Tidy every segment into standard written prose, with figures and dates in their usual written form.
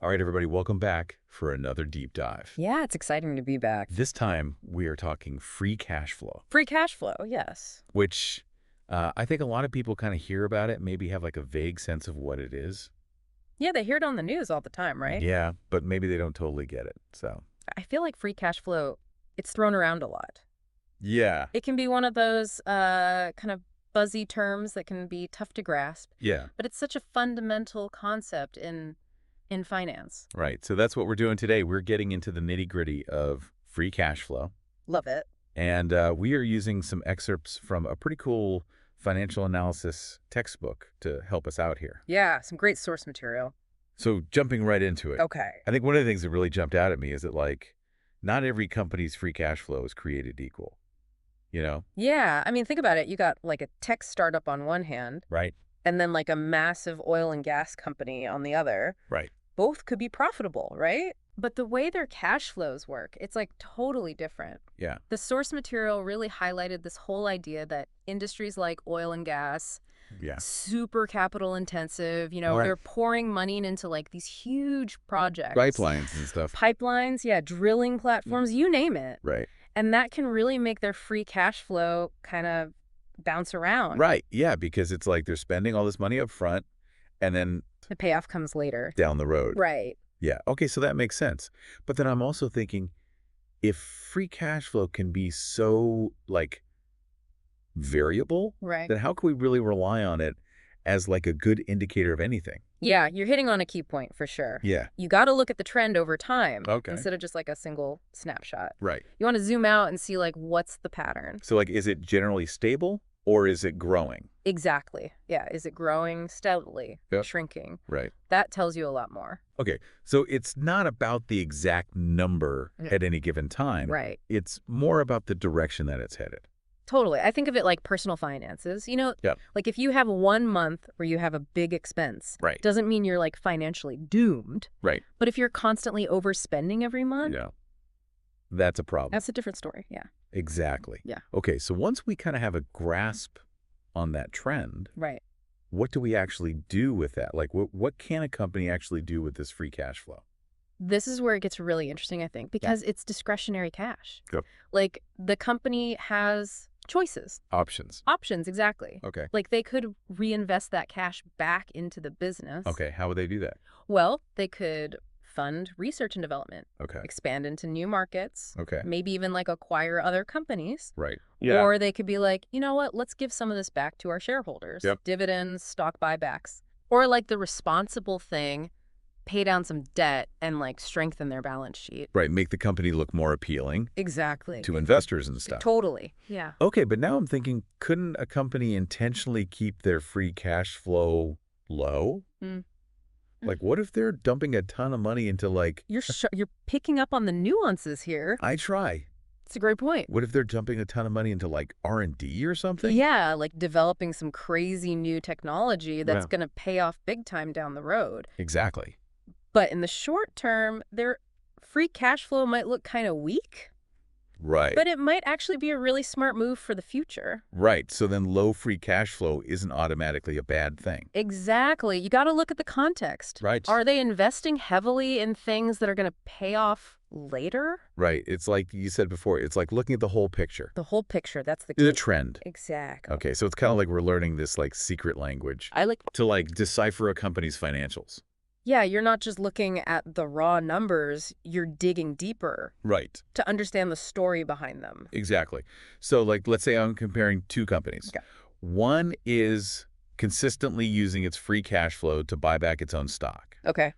All right, everybody, welcome back for another deep dive. Yeah, it's exciting to be back. This time, we are talking free cash flow, Free cash flow, yes. which I think a lot of people kind of hear about it, maybe have like a vague sense of what it is. Yeah, they hear it on the news all the time, right? Yeah, but maybe they don't totally get it. So, I feel like free cash flow, it's thrown around a lot. yeah, It can be one of those kind of buzzy terms that can be tough to grasp, yeah, but it's such a fundamental concept in finance. right. So that's what we're doing today. We're getting into the nitty-gritty of free cash flow. Love it. And we are using some excerpts from a pretty cool financial analysis textbook to help us out here. Yeah, some great source material. So jumping right into it. Okay. I think one of the things that really jumped out at me is that, like, not every company's free cash flow is created equal, you know? Yeah, I mean, think about it. You got like a tech startup on one hand, Right? and then like a massive oil and gas company on the other. Right. Both could be profitable, right? But the way their cash flows work, it's like totally different. Yeah. The source material really highlighted this whole idea that industries like oil and gas, Yeah. super capital intensive, Right. they're pouring money into like these huge projects. Pipelines and stuff. Pipelines, yeah, drilling platforms, you name it. Right. And that can really make their free cash flow kind of bounce around. Right. Yeah, because it's like they're spending all this money up front and then The payoff comes later. down the road. Right. Yeah. Okay, so that makes sense. But then I'm also thinking, if free cash flow can be so, like, variable, Right. then how can we really rely on it as like a good indicator of anything? Yeah, you're hitting on a key point for sure. Yeah. You got to look at the trend over time Okay. instead of just like a single snapshot. Right. You want to zoom out and see like what's the pattern. So, like, is it generally stable or is it growing? Exactly. Yeah. Is it growing steadily, Yep. shrinking? Right. That tells you a lot more. Okay. So it's not about the exact number Yeah. at any given time. Right. It's more about the direction that it's headed. Totally. I think of it like personal finances. Yep. Like if you have 1 month where you have a big expense, Right. doesn't mean you're like financially doomed. Right. But if you're constantly overspending every month, Yeah. That's a problem. that's a different story. Yeah. Exactly. Yeah. Okay. So once we kind of have a grasp on that trend, Right. what do we actually do with that? Like, what can a company actually do with this free cash flow? This is where it gets really interesting, I think, because it's discretionary cash. Yep. Like the company has choices, Options. options, exactly. Okay. Like they could reinvest that cash back into the business. Okay. How would they do that? Well, they could fund research and development, Okay. expand into new markets, Okay. maybe even like acquire other companies. Right. Or they could be like, you know what, let's give some of this back to our shareholders. Yep. Dividends, stock buybacks. Or like the responsible thing, pay down some debt and like strengthen their balance sheet. Right. Make the company look more appealing Exactly. to investors and stuff. Totally. Yeah. Okay. But now I'm thinking, couldn't a company intentionally keep their free cash flow low? Mm. Like, what if they're dumping a ton of money into, like, You're picking up on the nuances here. I try. It's a great point. What if they're dumping a ton of money into, like, R&D or something? Yeah, like developing some crazy new technology that's Yeah. going to pay off big time down the road. Exactly. But in the short term, their free cash flow might look kind of weak, Right. but it might actually be a really smart move for the future. Right. So then low free cash flow isn't automatically a bad thing. Exactly. You got to look at the context. Right. Are they investing heavily in things that are going to pay off later? Right. It's like you said before, it's like looking at the whole picture. The whole picture, that's the key. The trend. Exactly. Okay. So it's kind of like we're learning this, like, secret language I like to, like, decipher a company's financials. Yeah, you're not just looking at the raw numbers, you're digging deeper Right. to understand the story behind them. Exactly. So, like, let's say I'm comparing two companies. Okay. One is consistently using its free cash flow to buy back its own stock. Okay.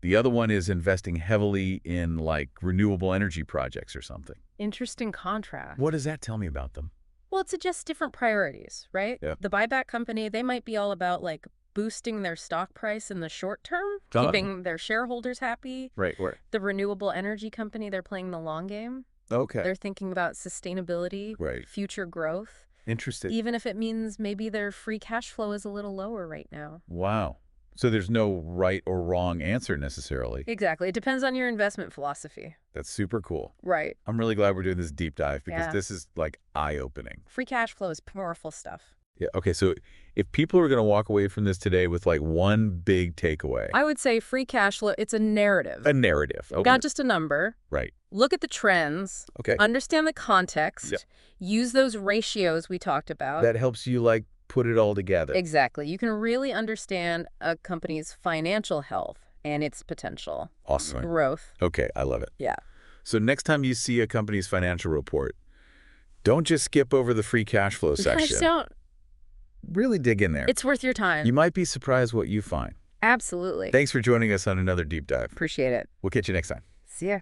The other one is investing heavily in, like, renewable energy projects or something. Interesting contrast. What does that tell me about them? Well, it suggests different priorities, right? Yeah. The buyback company, they might be all about like boosting their stock price in the short term, Uh-huh. keeping their shareholders happy. Right. Where? The renewable energy company, they're playing the long game. Okay. They're thinking about sustainability, Right. future growth, Interesting. even if it means maybe their free cash flow is a little lower right now. Wow. So there's no right or wrong answer necessarily. Exactly. It depends on your investment philosophy. That's super cool. Right. I'm really glad we're doing this deep dive because Yeah. this is, like, eye-opening. Free cash flow is powerful stuff. Yeah. Okay. So if people are going to walk away from this today with like one big takeaway, I would say free cash flow, it's a a narrative, narrative. Okay. not just a number. Right. Look at the trends, Okay. understand the Yep. context, use those ratios we talked about. That helps you like put it all together. Exactly. You can really understand a company's financial health and its potential Awesome. growth. Okay. I love it. Yeah. So next time you see a company's financial report, don't just skip over the free cash flow I section. just don't. Really dig in there. It's worth your time. You might be surprised what you find. Absolutely. Thanks for joining us on another deep dive. Appreciate it. We'll catch you next time. See ya.